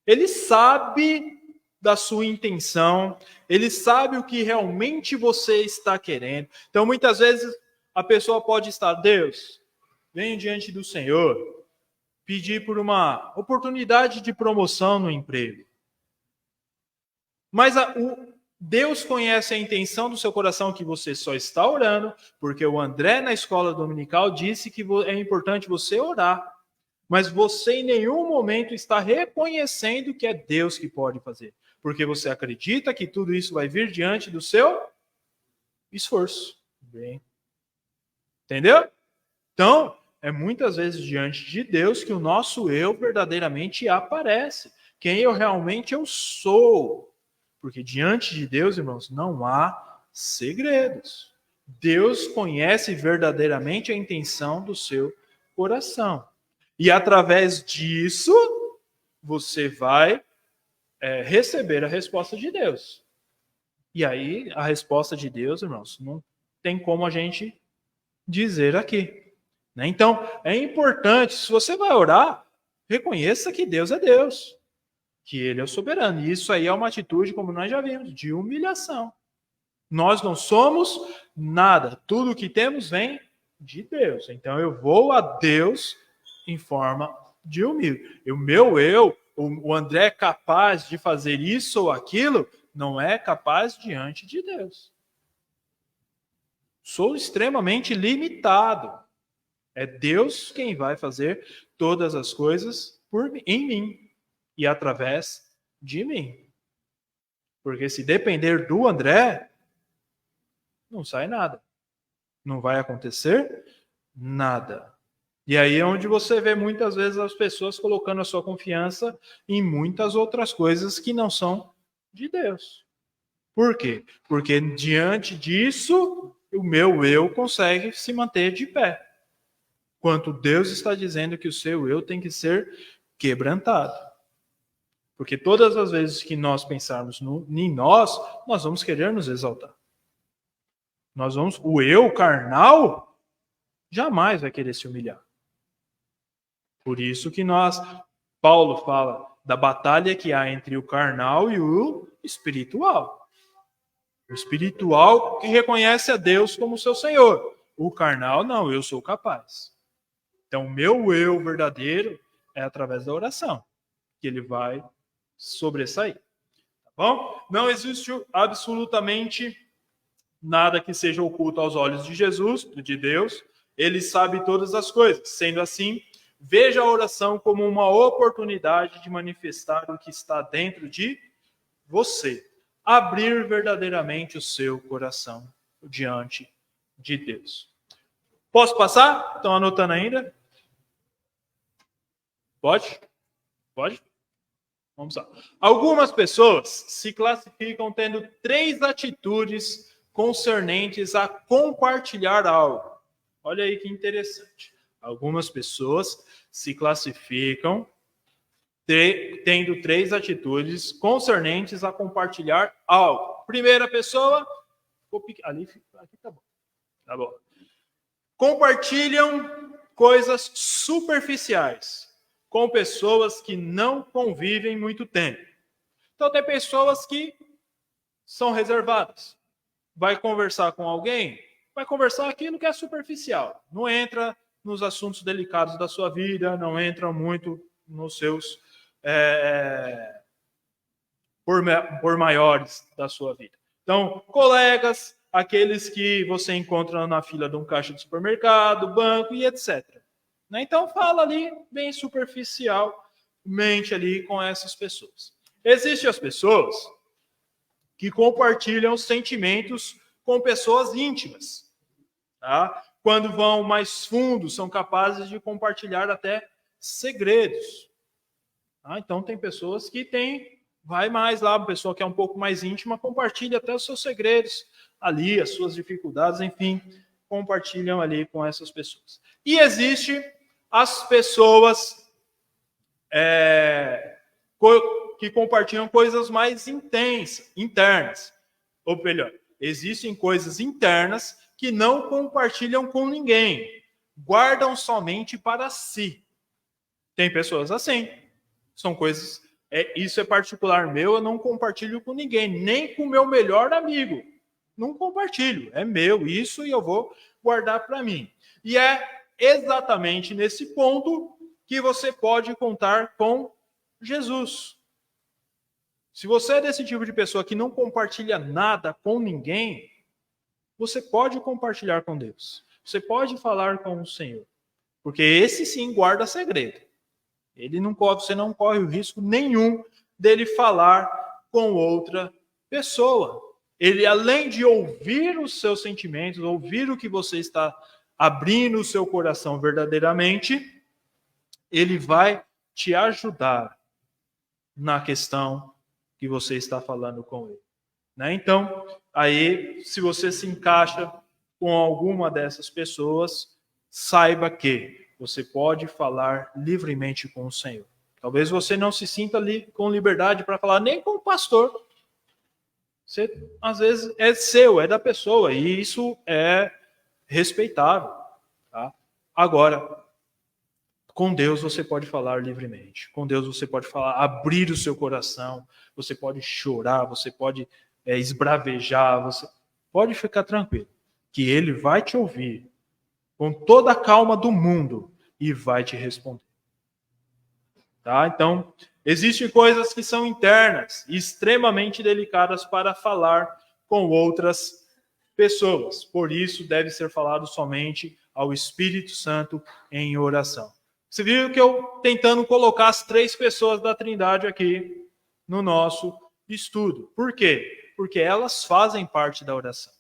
Ele sabe da sua intenção, ele sabe o que realmente você está querendo. Então, muitas vezes, a pessoa pode estar, Deus, venho diante do Senhor, pedir por uma oportunidade de promoção no emprego. Mas Deus conhece a intenção do seu coração, que você só está orando, porque o André, na escola dominical, disse que é importante você orar. Mas você em nenhum momento está reconhecendo que é Deus que pode fazer. Porque você acredita que tudo isso vai vir diante do seu esforço. Bem. Entendeu? Então, é muitas vezes diante de Deus que o nosso eu verdadeiramente aparece. Quem eu realmente sou. Porque diante de Deus, irmãos, não há segredos. Deus conhece verdadeiramente a intenção do seu coração. E através disso, você vai receber a resposta de Deus. E aí, a resposta de Deus, irmãos, não tem como a gente dizer aqui. Né? Então, é importante, se você vai orar, reconheça que Deus é Deus. Que Ele é o soberano. E isso aí é uma atitude, como nós já vimos, de humilhação. Nós não somos nada. Tudo que temos vem de Deus. Então, eu vou a Deus em forma de humilde. O meu eu, o André é capaz de fazer isso ou aquilo, não é capaz diante de Deus. Sou extremamente limitado. É Deus quem vai fazer todas as coisas em mim e através de mim. Porque se depender do André, não sai nada. Não vai acontecer nada. E aí é onde você vê muitas vezes as pessoas colocando a sua confiança em muitas outras coisas que não são de Deus. Por quê? Porque diante disso, o meu eu consegue se manter de pé. Enquanto Deus está dizendo que o seu eu tem que ser quebrantado. Porque todas as vezes que nós pensarmos em nós vamos querer nos exaltar. O eu carnal jamais vai querer se humilhar. Por isso que Paulo fala da batalha que há entre o carnal e o espiritual. O espiritual que reconhece a Deus como seu Senhor. O carnal, não, eu sou capaz. Então, o meu eu verdadeiro é através da oração que ele vai sobressair. Tá bom? Não existe absolutamente nada que seja oculto aos olhos de Jesus, de Deus. Ele sabe todas as coisas. Sendo assim, veja a oração como uma oportunidade de manifestar o que está dentro de você. Abrir verdadeiramente o seu coração diante de Deus. Posso passar? Estão anotando ainda? Pode? Pode? Vamos lá. Algumas pessoas se classificam tendo 3 atitudes concernentes a compartilhar algo. Olha aí que interessante. Algumas pessoas se classificam tendo 3 atitudes concernentes a compartilhar algo. Primeira pessoa, aqui tá bom. Tá bom. Compartilham coisas superficiais com pessoas que não convivem muito tempo. Então tem pessoas que são reservadas. Vai conversar com alguém, vai conversar aquilo que é superficial. Não entra nos assuntos delicados da sua vida, não entra muito nos seus por maiores da sua vida. Então, colegas, aqueles que você encontra na fila de um caixa de supermercado, banco e etc. Então, fala ali bem superficialmente ali com essas pessoas. Existem as pessoas que compartilham sentimentos com pessoas íntimas. Tá? Quando vão mais fundo, são capazes de compartilhar até segredos. Tá? Então, tem pessoas que vai mais lá, uma pessoa que é um pouco mais íntima, compartilha até os seus segredos ali, as suas dificuldades, enfim, compartilham ali com essas pessoas. E existe as pessoas que compartilham coisas mais internas. Ou melhor, existem coisas internas que não compartilham com ninguém, guardam somente para si. Tem pessoas assim. São coisas, isso é particular meu, eu não compartilho com ninguém, nem com o meu melhor amigo. Não compartilho, é meu isso e eu vou guardar para mim. E é exatamente nesse ponto que você pode contar com Jesus. Se você é desse tipo de pessoa que não compartilha nada com ninguém, você pode compartilhar com Deus. Você pode falar com o Senhor. Porque esse sim guarda segredo. Você não corre o risco nenhum dele falar com outra pessoa. ele, além de ouvir os seus sentimentos, ouvir o que você está abrindo o seu coração verdadeiramente, ele vai te ajudar na questão que você está falando com ele. Né? Então, aí, se você se encaixa com alguma dessas pessoas, saiba que você pode falar livremente com o Senhor. Talvez você não se sinta com liberdade para falar nem com o pastor. Você, às vezes, é seu, é da pessoa, e isso é respeitável. Tá? Agora, com Deus você pode falar livremente. Com Deus você pode falar, abrir o seu coração, você pode chorar, você pode esbravejar, você pode ficar tranquilo, que Ele vai te ouvir com toda a calma do mundo e vai te responder. Tá? Então, existem coisas que são internas e extremamente delicadas para falar com outras pessoas. Por isso, deve ser falado somente ao Espírito Santo em oração. Você viu que eu tentando colocar as 3 pessoas da Trindade aqui no nosso estudo. Por quê? Porque elas fazem parte da oração.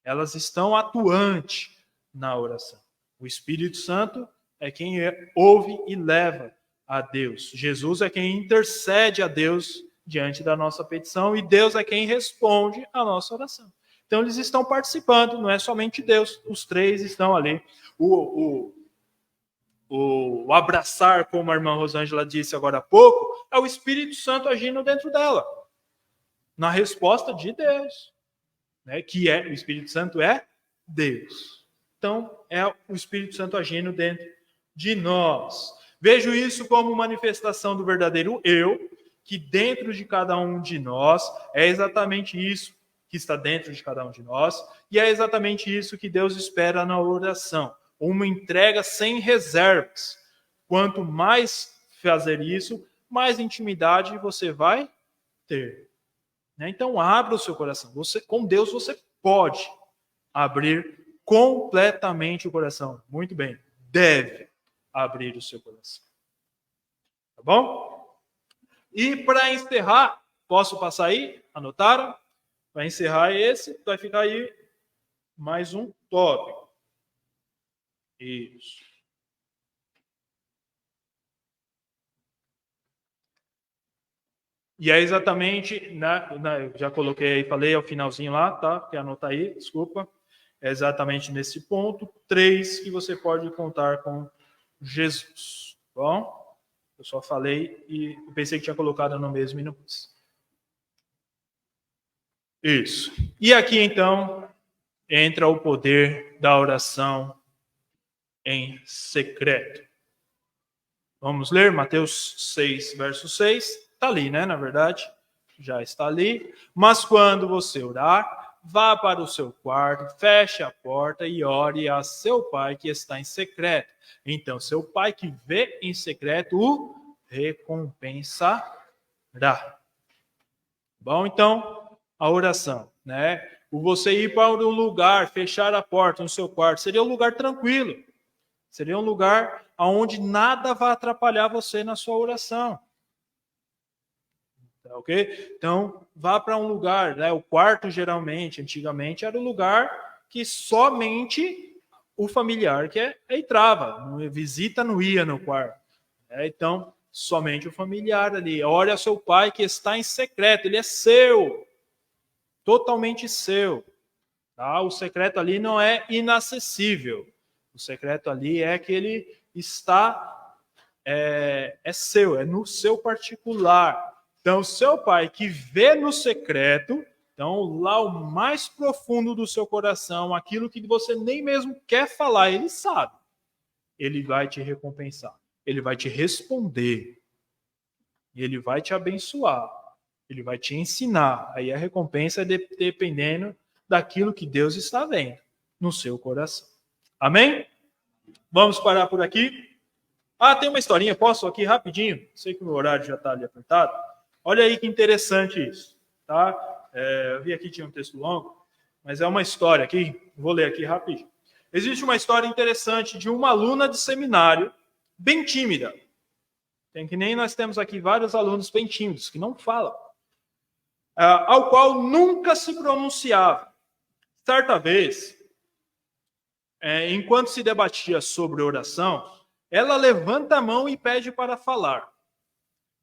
Elas estão atuantes na oração. O Espírito Santo é quem ouve e leva a Deus. Jesus é quem intercede a Deus diante da nossa petição e Deus é quem responde a nossa oração. Então eles estão participando, não é somente Deus. Os 3 estão ali. O abraçar, como a irmã Rosângela disse agora há pouco, é o Espírito Santo agindo dentro dela, na resposta de Deus, né? Que o Espírito Santo é Deus. Então, é o Espírito Santo agindo dentro de nós. Vejo isso como manifestação do verdadeiro eu, que dentro de cada um de nós é exatamente isso que está dentro de cada um de nós, e é exatamente isso que Deus espera na oração. Uma entrega sem reservas. Quanto mais fazer isso, mais intimidade você vai ter. Então, abra o seu coração. Com Deus você pode abrir completamente o coração. Muito bem. Deve abrir o seu coração. Tá bom? E para encerrar, posso passar aí? Anotaram? Para encerrar esse, vai ficar aí mais um tópico. Isso. E é exatamente, já coloquei, falei ao finalzinho lá, tá? Quer anotar aí, desculpa. É exatamente nesse ponto 3 que você pode contar com Jesus. Bom, eu só falei e pensei que tinha colocado no mesmo e não pus. Isso. E aqui, então, entra o poder da oração em secreto. Vamos ler Mateus 6, verso 6. Está ali, né? Na verdade, já está ali. Mas quando você orar, vá para o seu quarto, feche a porta e ore a seu pai que está em secreto. Então, seu pai que vê em secreto o recompensará. Bom, então, a oração, né? O você ir para um lugar, fechar a porta no seu quarto, seria um lugar tranquilo. Seria um lugar onde nada vai atrapalhar você na sua oração. Tá, ok? Então, vá para um lugar, né? O quarto, geralmente, antigamente, era o lugar que somente o familiar que entrava. Visita não ia no quarto. Então, somente o familiar ali. Ore a seu pai que está em secreto. Ele é seu. Totalmente seu. Tá? O secreto ali não é inacessível. O secreto ali é que ele está, é seu, é no seu particular. Então, seu pai que vê no secreto, então lá o mais profundo do seu coração, aquilo que você nem mesmo quer falar, ele sabe. Ele vai te recompensar, ele vai te responder, ele vai te abençoar, ele vai te ensinar. Aí a recompensa é dependendo daquilo que Deus está vendo no seu coração. Amém? Vamos parar por aqui. Tem uma historinha, posso aqui rapidinho? Sei que o meu horário já está ali apertado. Olha aí que interessante isso. Tá? Eu vi aqui, tinha um texto longo, mas é uma história aqui, vou ler aqui rapidinho. Existe uma história interessante de uma aluna de seminário, bem tímida. Tem que nem nós temos aqui vários alunos bem tímidos, que não falam. ao qual nunca se pronunciava. Certa vez, enquanto se debatia sobre oração, ela levanta a mão e pede para falar.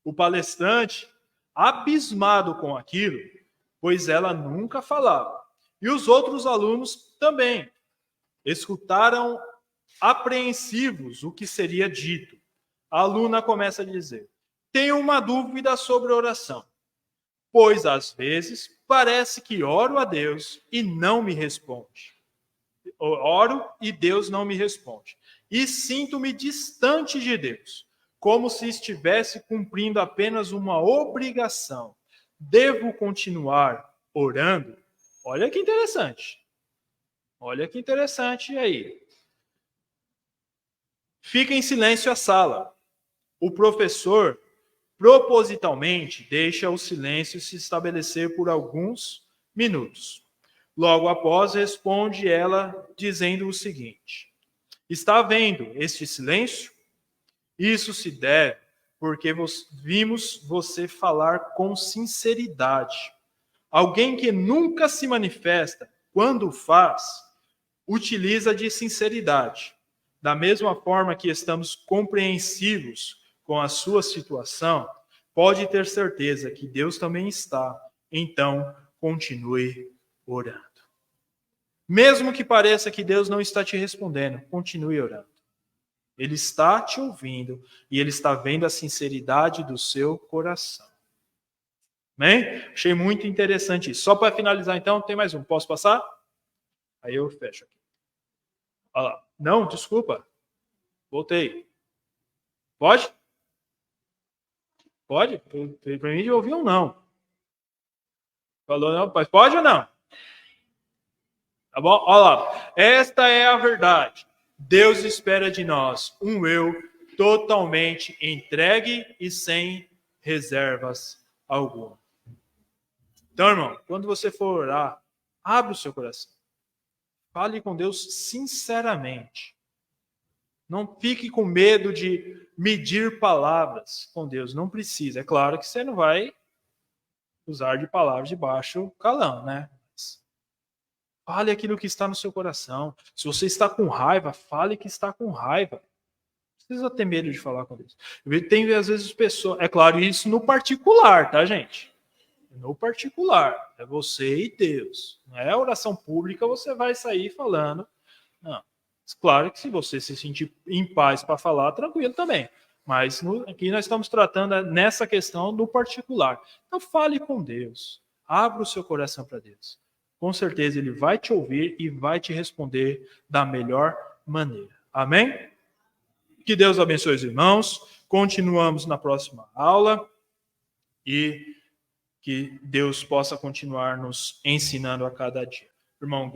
O palestrante, abismado com aquilo, pois ela nunca falava. E os outros alunos também escutaram apreensivos o que seria dito. A aluna começa a dizer: tenho uma dúvida sobre oração, pois às vezes parece que oro a Deus e não me responde. Oro e Deus não me responde. E sinto-me distante de Deus, como se estivesse cumprindo apenas uma obrigação. Devo continuar orando? Olha que interessante. Olha que interessante aí. Fica em silêncio a sala. O professor propositalmente deixa o silêncio se estabelecer por alguns minutos. Logo após, responde ela dizendo o seguinte: está vendo este silêncio? Isso se deve porque vimos você falar com sinceridade. Alguém que nunca se manifesta, quando faz, utiliza de sinceridade. Da mesma forma que estamos compreensivos com a sua situação, pode ter certeza que Deus também está. Então, continue orando. Mesmo que pareça que Deus não está te respondendo, continue orando. Ele está te ouvindo e ele está vendo a sinceridade do seu coração. Amém? Achei muito interessante isso. Só para finalizar, então, tem mais um. Posso passar? Aí eu fecho aqui. Olha lá. Não, desculpa. Voltei. Pode? Pode? Para mim, eu ouvi um não. Falou não, mas pode ou não? Tá bom? Olha lá. Esta é a verdade. Deus espera de nós um eu totalmente entregue e sem reservas alguma. Então, irmão, quando você for orar, abre o seu coração. Fale com Deus sinceramente. Não fique com medo de medir palavras com Deus. Não precisa. É claro que você não vai usar de palavras de baixo calão, né? Fale aquilo que está no seu coração. Se você está com raiva, fale que está com raiva. Não precisa ter medo de falar com Deus. Tem, às vezes, pessoas... É claro, isso no particular, tá, gente? No particular. É você e Deus. Não é oração pública, você vai sair falando. Não. Claro que se você se sentir em paz para falar, tranquilo também. Mas aqui nós estamos tratando nessa questão do particular. Então, fale com Deus. Abra o seu coração para Deus. Com certeza ele vai te ouvir e vai te responder da melhor maneira. Amém? Que Deus abençoe os irmãos. Continuamos na próxima aula e que Deus possa continuar nos ensinando a cada dia. Irmão